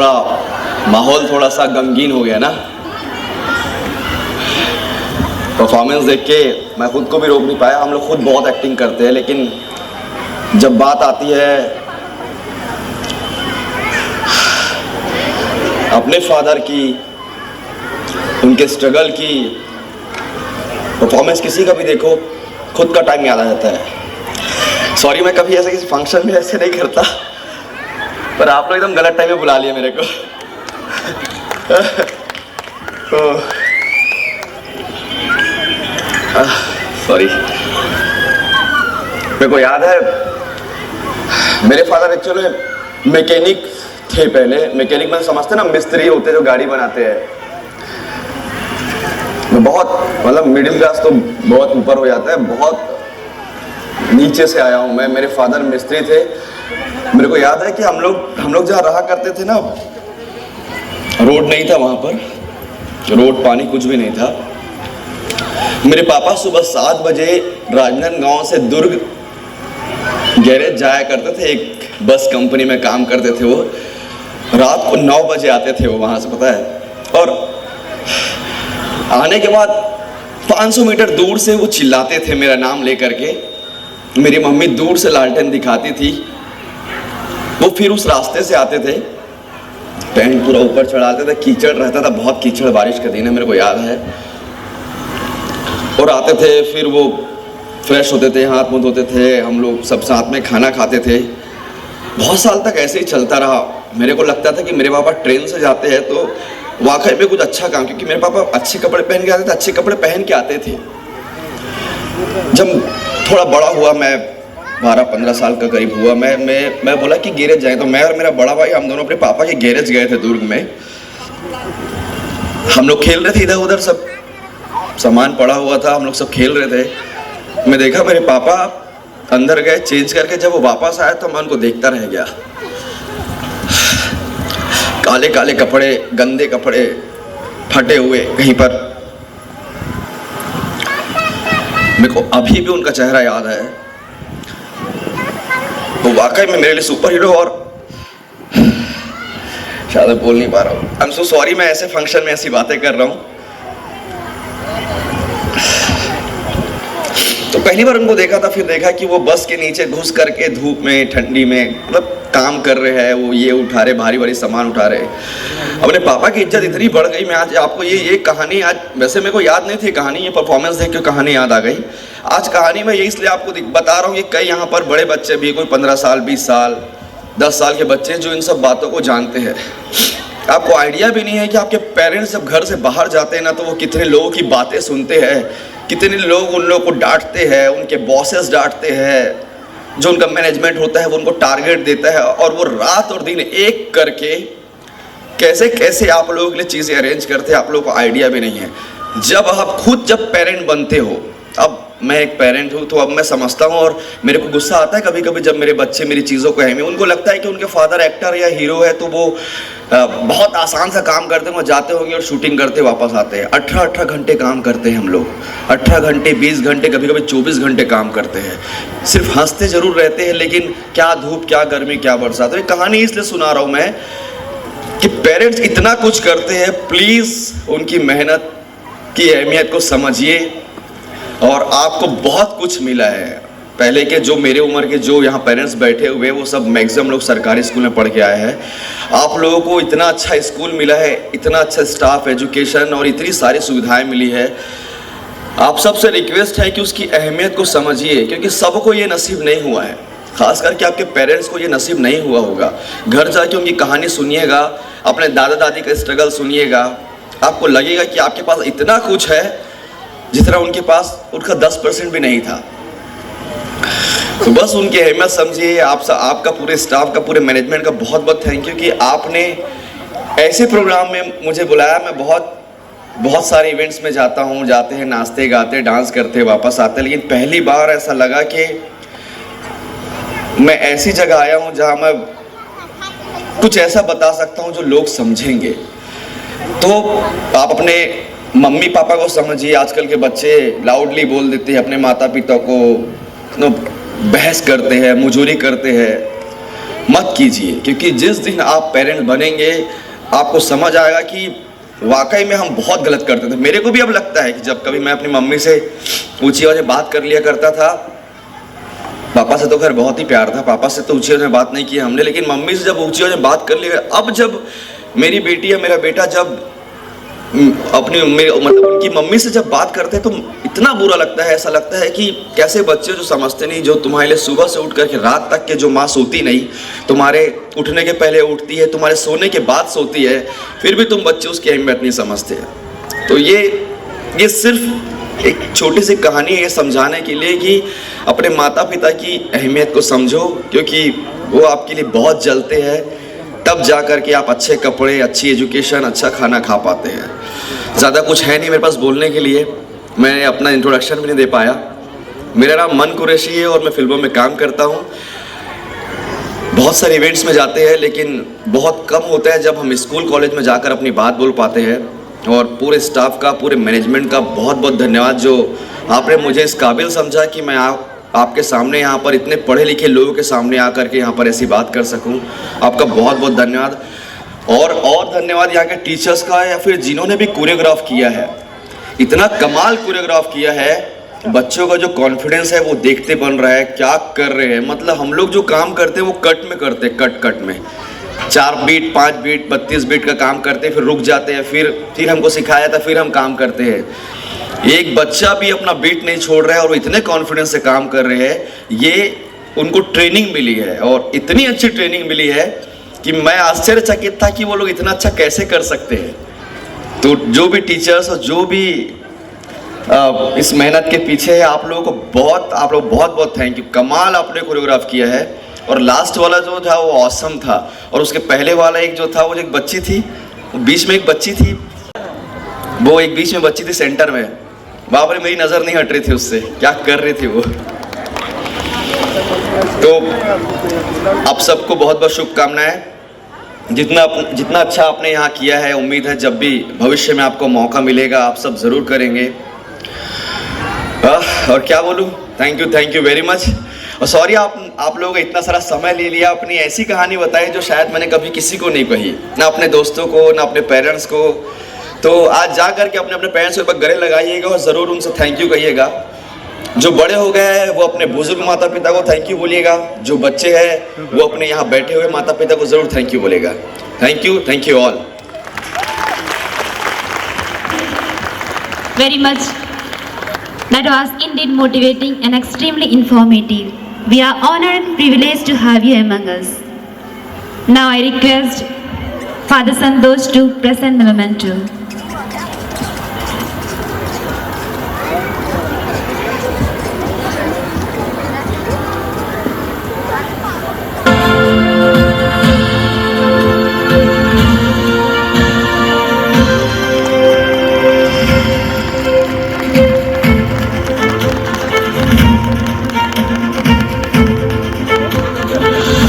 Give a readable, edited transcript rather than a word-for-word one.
थोड़ा माहौल थोड़ा सा गमगीन हो गया ना। परफॉर्मेंस देख के मैं खुद को भी रोक नहीं पाया। हम लोग खुद बहुत एक्टिंग करते हैं, लेकिन जब बात आती है अपने फादर की, उनके स्ट्रगल की, परफॉर्मेंस किसी का भी देखो, खुद का टाइम याद आ जाता है। सॉरी, मैं कभी ऐसे किसी फंक्शन में ऐसे नहीं करता, पर आप लोग एकदम गलत टाइम में बुला लिया मेरे को। सॉरी। मेरे को याद है मेरे फादर एक्चुअली मैकेनिक थे पहले। मैकेनिक में समझते ना, मिस्त्री होते जो गाड़ी बनाते हैं। बहुत मतलब मिडिल क्लास तो बहुत ऊपर हो जाता है, बहुत नीचे से आया हूँ मैं। मेरे फादर मिस्त्री थे। मेरे को याद है कि हम लोग जहाँ रहा करते थे ना, रोड नहीं था वहाँ पर, रोड पानी कुछ भी नहीं था। मेरे पापा सुबह 7 बजे राजनांदगांव से दुर्ग गैरेज जाया करते थे। एक बस कंपनी में काम करते थे वो। रात को 9 बजे आते थे वो वहाँ से, पता है। और आने के बाद 500 मीटर दूर से वो चिल्लाते थे मेरा नाम लेकर के। मेरी मम्मी दूर से लालटेन दिखाती थी। वो फिर उस रास्ते से आते थे, पैंट पूरा ऊपर चढ़ाते थे, कीचड़ रहता था, बहुत कीचड़, बारिश का दिन है, मेरे को याद है। और आते थे, फिर वो फ्रेश होते थे, हाथ मुंह धोते थे, हम लोग सब साथ में खाना खाते थे। बहुत साल तक ऐसे ही चलता रहा। मेरे को लगता था कि मेरे पापा ट्रेन से जाते हैं तो वाकई में कुछ अच्छा काम, क्योंकि मेरे पापा अच्छे कपड़े पहन के आते थे, अच्छे कपड़े पहन के आते थे। जब थोड़ा बड़ा हुआ, मैं 12-15 साल का करीब हुआ, मैं बोला कि गैरेज जाए। तो मैं और मेरा बड़ा भाई, हम दोनों अपने पापा के गैरेज गए थे दुर्ग में। हम लोग खेल रहे थे इधर उधर, सब सामान पड़ा हुआ था, हम लोग सब खेल रहे थे। मैं देखा मेरे पापा अंदर गए चेंज करके। जब वो वापस आया तो मैं उनको देखता रह गया। काले काले कपड़े, गंदे कपड़े, फटे हुए कहीं पर। मेरे को अभी भी उनका चेहरा याद है। वो वाकई में मेरे लिए सुपर हीरो। और शायद बोल नहीं पा रहा हूँ, आई एम सो सॉरी। मैं ऐसे फंक्शन में ऐसी बातें कर रहा हूँ। तो पहली बार उनको देखा था, फिर देखा कि वो बस के नीचे घुस करके धूप में, ठंडी में, मतलब काम कर रहे हैं। वो ये उठा रहे, भारी भारी सामान उठा रहे। अपने पापा की इज्जत इतनी बढ़ गई। मैं आज आपको ये कहानी, आज वैसे मेरे को याद नहीं थी कहानी, ये परफॉर्मेंस देख के कहानी याद आ गई। आज कहानी में ये इसलिए आपको बता रहा हूँ कि कई यहाँ पर बड़े बच्चे भी, कोई 15 साल, 20 साल, 10 साल के बच्चे जो इन सब बातों को जानते हैं। आपको आइडिया भी नहीं है कि आपके पेरेंट्स जब घर से बाहर जाते हैं ना, तो वो कितने लोगों की बातें सुनते हैं, कितने लोग उन लोगों को डांटते हैं, उनके बॉसेस डांटते हैं, जो उनका मैनेजमेंट होता है वो उनको टारगेट देता है। और वो रात और दिन एक करके कैसे कैसे आप लोगों के लिए चीज़ें अरेंज करते हैं, आप लोगों को आइडिया भी नहीं है। जब पेरेंट बनते हो, अब मैं एक पेरेंट हूँ तो अब मैं समझता हूँ। और मेरे को गुस्सा आता है कभी कभी जब मेरे बच्चे मेरी चीज़ों को अहमियत, उनको लगता है कि उनके फादर एक्टर या हीरो है तो वो बहुत आसान सा काम करते हैं, वो जाते होंगे और शूटिंग करते वापस आते हैं। 18 घंटे काम करते हैं हम लोग, 18 घंटे, 20 घंटे, कभी कभी 24 घंटे काम करते हैं। सिर्फ हंसते जरूर रहते हैं, लेकिन क्या धूप, क्या गर्मी, क्या बरसात। तो ये कहानी इसलिए सुना रहा हूँ मैं कि पेरेंट्स इतना कुछ करते हैं, प्लीज़ उनकी मेहनत की अहमियत को समझिए। और आपको बहुत कुछ मिला है। पहले के जो मेरे उम्र के जो यहाँ पेरेंट्स बैठे हुए, वो सब मैक्सिमम लोग सरकारी स्कूल में पढ़ के आए हैं। आप लोगों को इतना अच्छा स्कूल मिला है, इतना अच्छा स्टाफ, एजुकेशन और इतनी सारी सुविधाएं मिली है। आप सबसे रिक्वेस्ट है कि उसकी अहमियत को समझिए, क्योंकि सबको ये नसीब नहीं हुआ है। खास करके आपके पेरेंट्स को ये नसीब नहीं हुआ होगा। घर जाके उनकी कहानी सुनिएगा, अपने दादा दादी का स्ट्रगल सुनिएगा, आपको लगेगा कि आपके पास इतना कुछ है जितना उनके पास उनका 10% भी नहीं था। तो बस उनकी अहमियत समझिए। आपका पूरे स्टाफ का, पूरे मैनेजमेंट का बहुत बहुत थैंक यू कि आपने ऐसे प्रोग्राम में मुझे बुलाया। मैं बहुत सारे इवेंट्स में जाते हैं, नाचते गाते डांस करते वापस आते, लेकिन पहली बार ऐसा लगा कि मैं ऐसी जगह आया हूँ जहाँ मैं कुछ ऐसा बता सकता हूँ जो लोग समझेंगे। तो आप अपने मम्मी पापा को समझिए। आजकल के बच्चे लाउडली बोल देते हैं, अपने माता पिता को बहस करते हैं, मुजूरी करते हैं। मत कीजिए, क्योंकि जिस दिन आप पेरेंट्स बनेंगे आपको समझ आएगा कि वाकई में हम बहुत गलत करते थे। मेरे को भी अब लगता है कि जब कभी मैं अपनी मम्मी से ऊंची आवाज़ में बात कर लिया करता था, पापा से तो खैर बहुत ही प्यार था, पापा से तो ऊंची आवाज़ में बात नहीं की हमने, लेकिन मम्मी से जब ऊंची आवाज़ में बात कर लिया, अब जब मेरी बेटी या मेरा बेटा जब अपनी मतलब उनकी मम्मी से जब बात करते हैं तो इतना बुरा लगता है, ऐसा लगता है कि कैसे बच्चे जो समझते नहीं, जो तुम्हारे लिए सुबह से उठ करके रात तक के जो माँ सोती नहीं, तुम्हारे उठने के पहले उठती है, तुम्हारे सोने के बाद सोती है, फिर भी तुम बच्चे उसकी अहमियत नहीं समझते। तो ये सिर्फ एक छोटी सी कहानी है ये समझाने के लिए कि अपने माता पिता की अहमियत को समझो, क्योंकि वो आपके लिए बहुत जलते हैं, तब जा कर के आप अच्छे कपड़े, अच्छी एजुकेशन, अच्छा खाना खा पाते हैं। ज़्यादा कुछ है नहीं मेरे पास बोलने के लिए, मैं अपना इंट्रोडक्शन भी नहीं दे पाया। मेरा नाम मन कुरैशी है और मैं फिल्मों में काम करता हूँ। बहुत सारे इवेंट्स में जाते हैं, लेकिन बहुत कम होता है जब हम स्कूल कॉलेज में जाकर अपनी बात बोल पाते हैं। और पूरे स्टाफ का, पूरे मैनेजमेंट का बहुत बहुत धन्यवाद, जो आपने मुझे इस काबिल समझा कि मैं आपके सामने यहाँ पर इतने पढ़े लिखे लोगों के सामने आकर के यहाँ पर ऐसी बात कर सकूँ। आपका बहुत बहुत धन्यवाद। और धन्यवाद यहाँ के टीचर्स का, या फिर जिन्होंने भी कोरियोग्राफ किया है, इतना कमाल कोरियोग्राफ किया है। बच्चों का जो कॉन्फिडेंस है वो देखते बन रहा है, क्या कर रहे हैं। मतलब हम लोग जो काम करते हैं वो कट में करते हैं, कट में 4 बीट 5 बीट 32 बीट का काम करते हैं, फिर रुक जाते हैं, फिर हमको सिखाया था, फिर हम काम करते हैं। एक बच्चा भी अपना बीट नहीं छोड़ रहा है और वो इतने कॉन्फिडेंस से काम कर रहे हैं। ये उनको ट्रेनिंग मिली है और इतनी अच्छी ट्रेनिंग मिली है कि मैं आश्चर्यचकित था कि वो लोग इतना अच्छा कैसे कर सकते हैं। तो जो भी टीचर्स और जो भी इस मेहनत के पीछे है, आप लोग बहुत थैंक यू। कमाल आपने कोरियोग्राफ किया है। और लास्ट वाला जो था वो ऑसम था, और उसके पहले वाला एक जो था वो एक बच्ची थी, बीच में एक बच्ची थी, वो एक बीच में बच्ची थी सेंटर में, बाप रे मेरी नज़र नहीं हट रही थी उससे, क्या कर रही थी वो। तो आप सबको बहुत बहुत शुभकामनाएं। जितना अच्छा आपने यहाँ किया है, उम्मीद है जब भी भविष्य में आपको मौका मिलेगा आप सब ज़रूर करेंगे। और क्या बोलूँ, थैंक यू वेरी मच। और सॉरी आप लोगों ने इतना सारा समय ले लिया, अपनी ऐसी कहानी बताई जो शायद मैंने कभी किसी को नहीं कही, ना अपने दोस्तों को, ना अपने पेरेंट्स को। तो आज जा करके अपने पेरेंट्स के ऊपर गले लगाइएगा और ज़रूर उनसे थैंक यू कहिएगा। जो बड़े हो गए हैं वो अपने बुजुर्ग माता पिता को थैंक यू बोलिएगा, जो बच्चे हैं वो अपने यहाँ बैठे हुए माता पिता को ज़रूर थैंक यू बोलेगा। Thank you all very much. That was indeed motivating and extremely informative. We are honored and privileged to have you among us. Now I request Father Santosh to present the memento.